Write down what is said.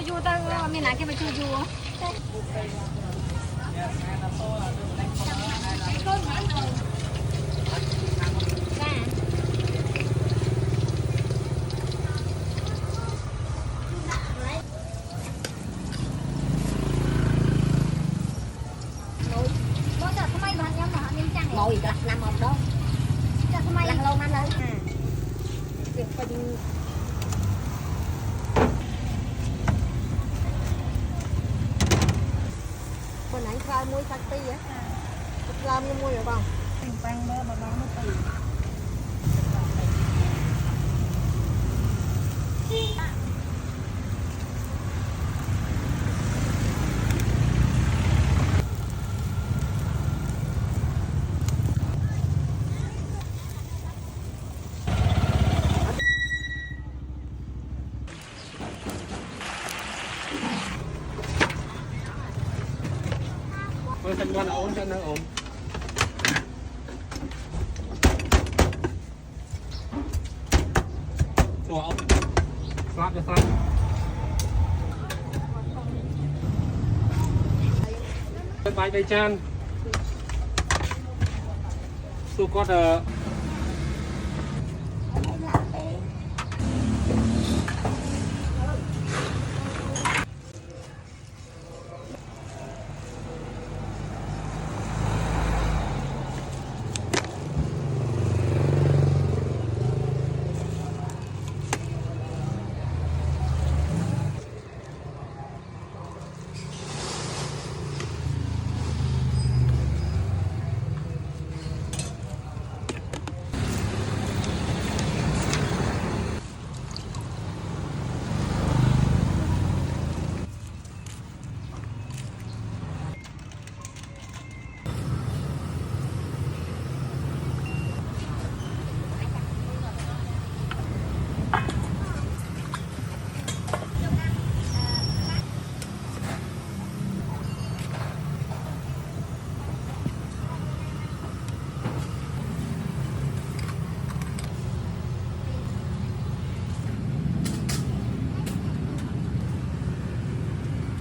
du tao mình lại cái mà chui du ngồi lặt nằm một đó lăn lâu năm lên việc mình bên nãy khai muối sạch ti á làm cái muối rồi không băng đó mà nó tì Ôi, xanh qua nó ổn, xanh nó ổn. Chùa ông. Slap cho slap. Bài chan. Su có